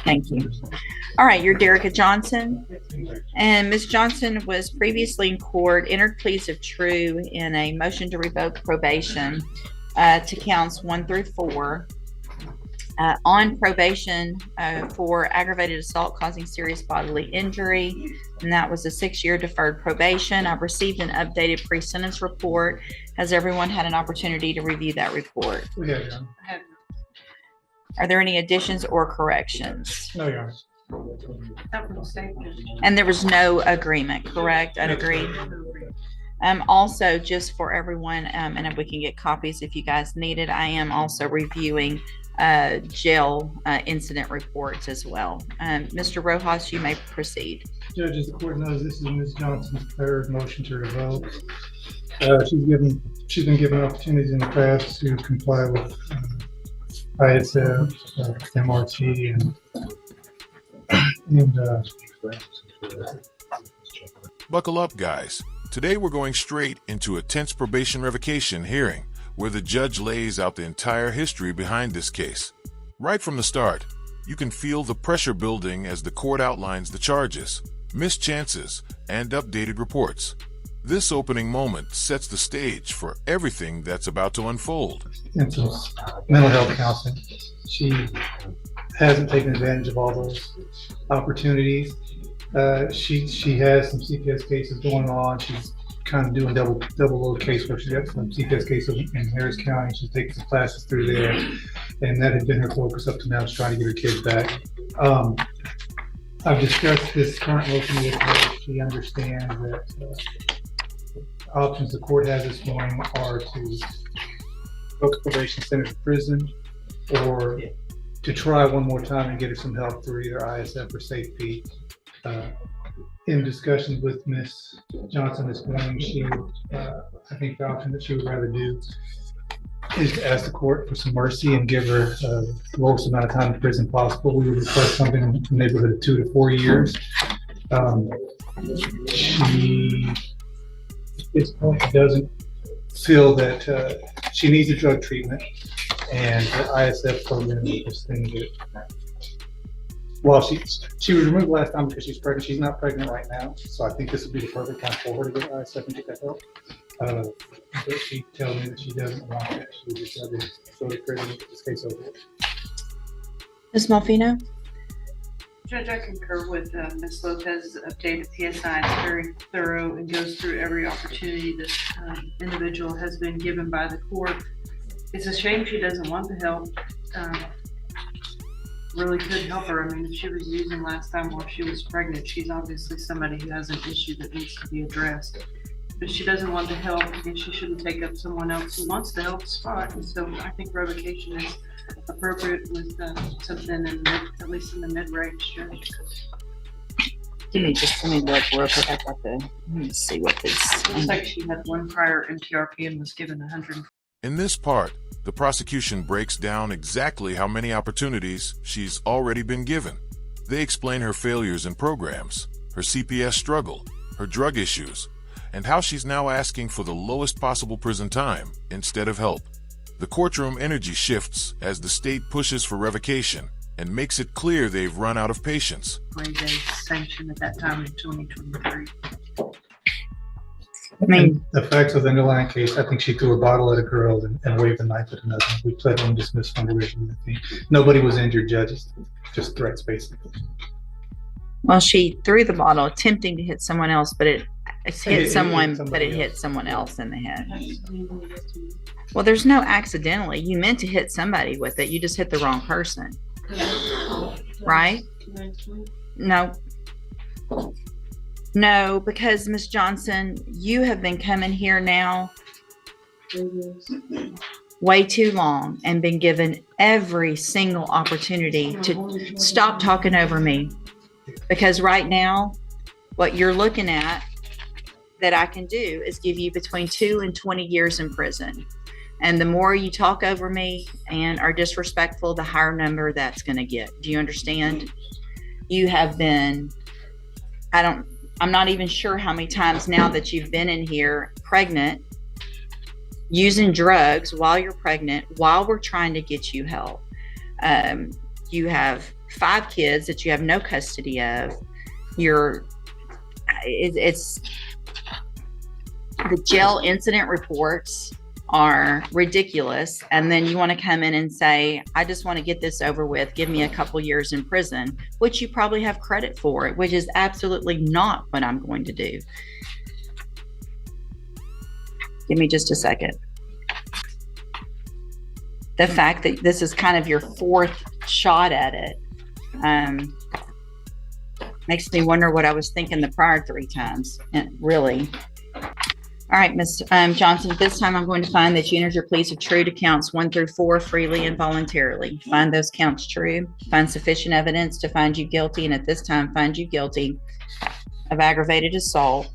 Thank you. All right, you're Derica Johnson. And Ms. Johnson was previously in court, entered pleas of true in a motion to revoke probation to counts 1 through 4. On probation for aggravated assault causing serious bodily injury, and that was a 6-year deferred probation. I've received an updated pre-sentence report. Has everyone had an opportunity to review that report? We have, Your Honor. Are there any additions or corrections? No, Your Honor. And there was no agreement, correct? I'd agree. Also, just for everyone, and if we can get copies if you guys need it, I am also reviewing jail incident reports as well. Mr. Rojas, you may proceed. Judge, as the court knows, this is Ms. Johnson's third motion to revoke. She's been given opportunities in the past to comply with ISF, MRT, and Buckle up, guys. Today we're going straight into a tense probation revocation hearing where the judge lays out the entire history behind this case. Right from the start, you can feel the pressure building as the court outlines the charges, missed chances, and updated reports. This opening moment sets the stage for everything that's about to unfold. into mental health counseling. She hasn't taken advantage of all those opportunities. She has some CPS cases going on. She's kind of doing double load casework. She's got some CPS cases in Harris County. She's taking some classes through there, and that had been her focus up to now. She's trying to get her kids back. I've discussed this current motion with her. She understands that options the court has this morning are to go to probation center to prison, or to try one more time and get her some help through either ISF or safety. In discussions with Ms. Johnson this morning, she, I think the option that she would rather do is to ask the court for some mercy and give her the lowest amount of time in prison possible. We would request something in the neighborhood of 2 to 4 years. She, at this point, doesn't feel that she needs a drug treatment, and the ISF program is this thing that, well, she was removed last time because she's pregnant. She's not pregnant right now, so I think this would be the perfect time for her to get ISF and get that help. But she tells me that she doesn't want that. She would just rather go to prison and get this case over with. Ms. Malfino? Judge, I concur with Ms. Lopez's updated PSI. It's very thorough and goes through every opportunity this individual has been given by the court. It's a shame she doesn't want the help. Really could help her. I mean, if she was using last time while she was pregnant, she's obviously somebody who has an issue that needs to be addressed. But she doesn't want the help, and she shouldn't take up someone else who wants the help spot. And so I think revocation is appropriate with something in at least in the mid-range. Let me look real quick. Let me see what this. Looks like she had one prior MTRP and was given 100. In this part, the prosecution breaks down exactly how many opportunities she's already been given. They explain her failures in programs, her CPS struggle, her drug issues, and how she's now asking for the lowest possible prison time instead of help. The courtroom energy shifts as the state pushes for revocation and makes it clear they've run out of patience. 20-day sanction at that time in 2023. I mean, the facts of the underlying case, I think she threw a bottle at a girl and waved a knife at another. We pled on dismissed from the original. I think nobody was injured, judges, just threats basically. well, she threw the bottle attempting to hit someone else, but it hit someone, but it hit someone else in the head. Well, there's no accidentally. You meant to hit somebody with it. You just hit the wrong person. Right? No, because Ms. Johnson, you have been coming here now way too long and been given every single opportunity to stop talking over me. Because right now, what you're looking at that I can do is give you between 2 and 20 years in prison. And the more you talk over me and are disrespectful, the higher number that's going to get. Do you understand? You have been, I'm not even sure how many times now that you've been in here pregnant, using drugs while you're pregnant, while we're trying to get you help. You have 5 kids that you have no custody of. It's the jail incident reports are ridiculous. And then you want to come in and say, I just want to get this over with. Give me a couple years in prison, which you probably have credit for, which is absolutely not what I'm going to do. Give me just a second. The fact that this is kind of your 4th shot at it makes me wonder what I was thinking the prior 3 times. And really. All right, Ms. Johnson, this time I'm going to find that you entered your pleas of true to counts 1 through 4 freely and voluntarily. Find those counts true. Find sufficient evidence to find you guilty, and at this time find you guilty of aggravated assault.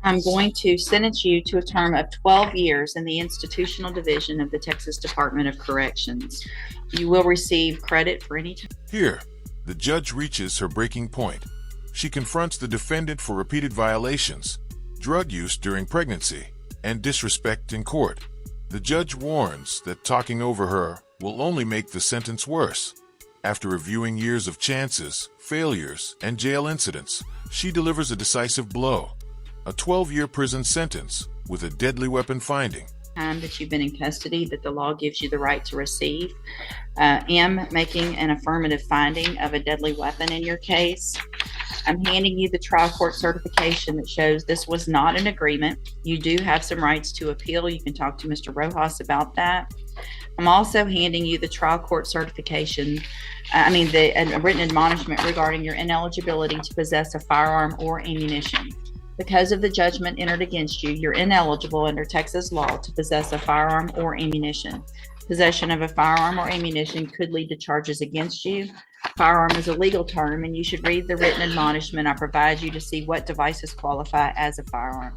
I'm going to sentence you to a term of 12 years in the institutional division of the Texas Department of Corrections. You will receive credit for any time. Here, the judge reaches her breaking point. She confronts the defendant for repeated violations, drug use during pregnancy, and disrespect in court. The judge warns that talking over her will only make the sentence worse. After reviewing years of chances, failures, and jail incidents, she delivers a decisive blow. A 12-year prison sentence with a deadly weapon finding. Time that you've been in custody that the law gives you the right to receive. Am making an affirmative finding of a deadly weapon in your case. I'm handing you the trial court certification that shows this was not an agreement. You do have some rights to appeal. You can talk to Mr. Rojas about that. I'm also handing you the trial court certification, the written admonishment regarding your ineligibility to possess a firearm or ammunition. Because of the judgment entered against you, you're ineligible under Texas law to possess a firearm or ammunition. Possession of a firearm or ammunition could lead to charges against you. Firearm is a legal term, and you should read the written admonishment I provide you to see what devices qualify as a firearm.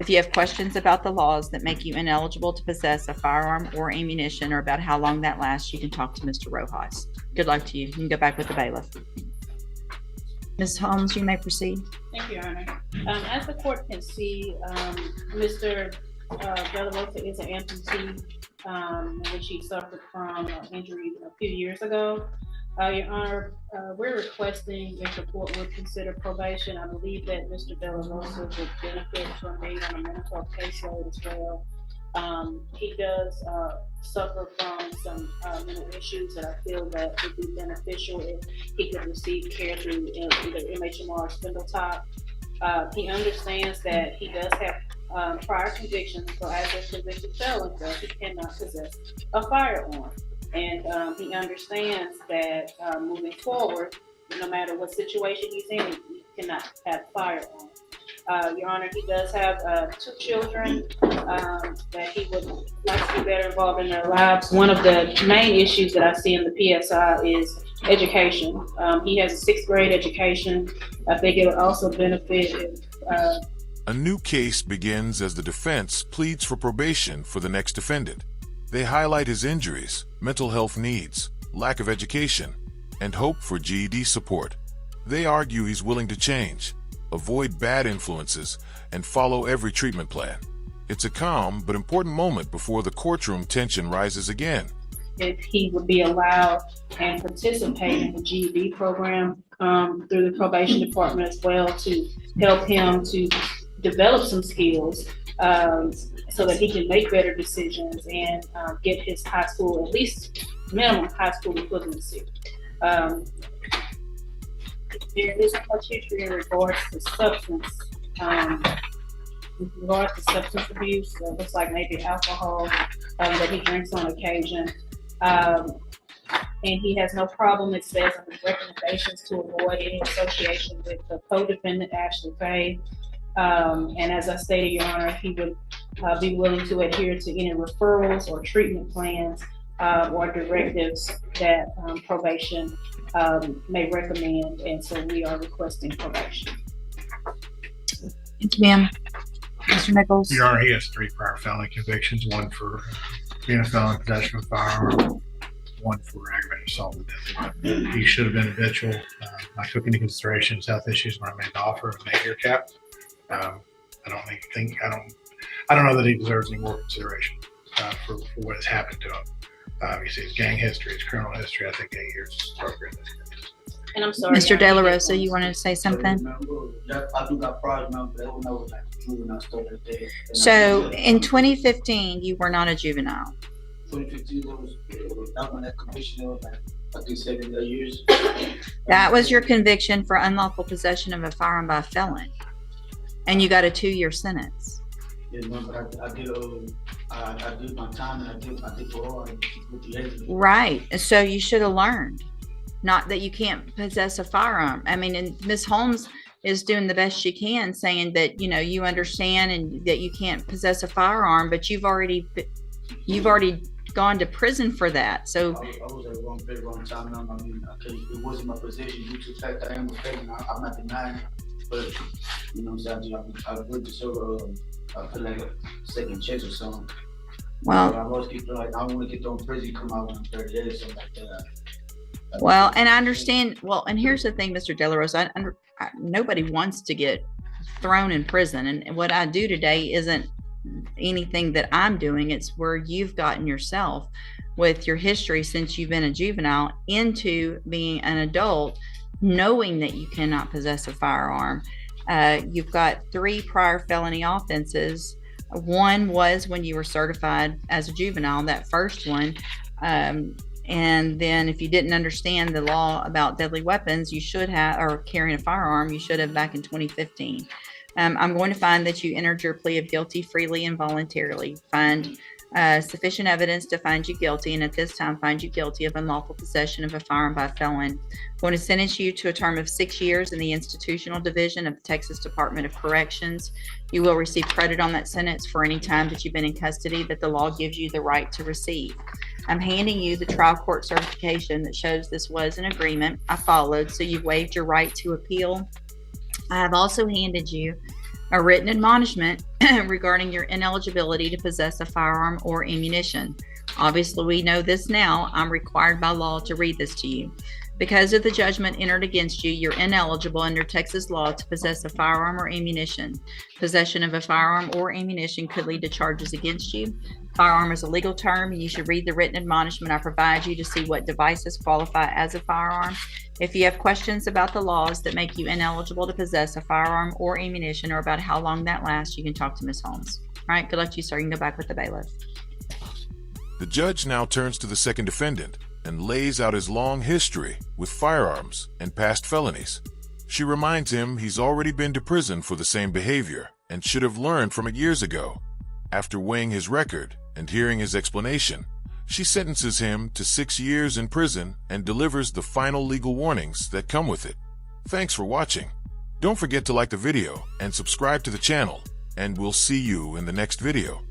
If you have questions about the laws that make you ineligible to possess a firearm or ammunition, or about how long that lasts, you can talk to Mr. Rojas. Good luck to you. You can go back with the bailiff. Ms. Holmes, you may proceed. Thank you, Your Honor. As the court can see, Mr. De La Rosa is an amputee, which he suffered from an injury a few years ago. Your Honor, we're requesting if the court would consider probation. I believe that Mr. De La Rosa would benefit from being on a mental health caseload as well. He does suffer from some mental issues that I feel that would be beneficial if he could receive care through either MHMR or Spindletop. He understands that he does have prior convictions, so as a convicted felon, he cannot possess a firearm. And he understands that moving forward, no matter what situation he's in, he cannot have firearms. Your Honor, he does have 2 children that he would like to be better involved in their lives. One of the main issues that I see in the PSI is education. He has a 6th grade education. I think it would also benefit if A new case begins as the defense pleads for probation for the next defendant. They highlight his injuries, mental health needs, lack of education, and hope for GED support. They argue he's willing to change, avoid bad influences, and follow every treatment plan. It's a calm but important moment before the courtroom tension rises again. If he would be allowed and participate in the GED program through the probation department as well, to help him to develop some skills so that he can make better decisions and get his high school, at least minimum high school equivalency. There is much history in regards to substance. In regards to substance abuse, looks like maybe alcohol that he drinks on occasion. And he has no problem, it says, in his recommendations to avoid any association with the co-defendant, Ashley Faye. And as I stated, Your Honor, he would be willing to adhere to any referrals or treatment plans or directives that probation may recommend, and so we are requesting probation. Thank you, ma'am. Mr. Nichols? Your Honor, he has 3 prior felony convictions, 1 for being a felon in possession of a firearm, 1 for aggravated assault with deadly weapon. He should have been habitual. I took into consideration his health issues when I made the offer of an 8-year cap. I don't know that he deserves any more consideration for what has happened to him. You see his gang history, his criminal history. I think 8 years is appropriate. And I'm sorry. Mr. I De La did Rosa, you wanted to say something? I do got priors now, but I don't know like juvenile stuff like that. And So in 2015, you were not a juvenile. 2015 that when that conviction was like I think 7 years. That was your conviction for unlawful possession of a firearm by a felon. And you got a 2-year sentence. Yeah, no, but I did my time and I did parole. Right. So you should have learned. Not that you can't possess a firearm. I mean, and Ms. Holmes is doing the best she can, saying that, you know, you understand and that you can't possess a firearm, but you've already gone to prison for that. So I was at the wrong place, wrong time. Now, I mean, it wasn't my position due to the fact that I am a felon. I'm not denying it, but you know, what I'm saying, I went to serve. I feel like a second chance or something. well, I always keep like I don't want to get thrown in prison, come out when I'm 30 days, something like that. well, and I understand. Well, and here's the thing, Mr. De La Rosa, nobody wants to get thrown in prison. And what I do today isn't anything that I'm doing. It's where you've gotten yourself with your history since you've been a juvenile into being an adult, knowing that you cannot possess a firearm. You've got 3 prior felony offenses. One was when you were certified as a juvenile, that first one. And then if you didn't understand the law about deadly weapons, you should have, or carrying a firearm, you should have back in 2015. I'm going to find that you entered your plea of guilty freely and voluntarily. Find sufficient evidence to find you guilty, and at this time find you guilty of unlawful possession of a firearm by a felon. I'm going to sentence you to a term of 6 years in the institutional division of the Texas Department of Corrections. You will receive credit on that sentence for any time that you've been in custody that the law gives you the right to receive. I'm handing you the trial court certification that shows this was an agreement I followed, so you've waived your right to appeal. I have also handed you a written admonishment regarding your ineligibility to possess a firearm or ammunition. Obviously, we know this now. I'm required by law to read this to you. Because of the judgment entered against you, you're ineligible under Texas law to possess a firearm or ammunition. Possession of a firearm or ammunition could lead to charges against you. Firearm is a legal term, and you should read the written admonishment I provide you to see what devices qualify as a firearm. If you have questions about the laws that make you ineligible to possess a firearm or ammunition, or about how long that lasts, you can talk to Ms. Holmes. All right, good luck to you, sir. You can go back with the bailiff. The judge now turns to the second defendant and lays out his long history with firearms and past felonies. She reminds him he's already been to prison for the same behavior and should have learned from it years ago. After weighing his record and hearing his explanation, she sentences him to 6 years in prison and delivers the final legal warnings that come with it. Thanks for watching. Don't forget to like the video and subscribe to the channel, and we'll see you in the next video.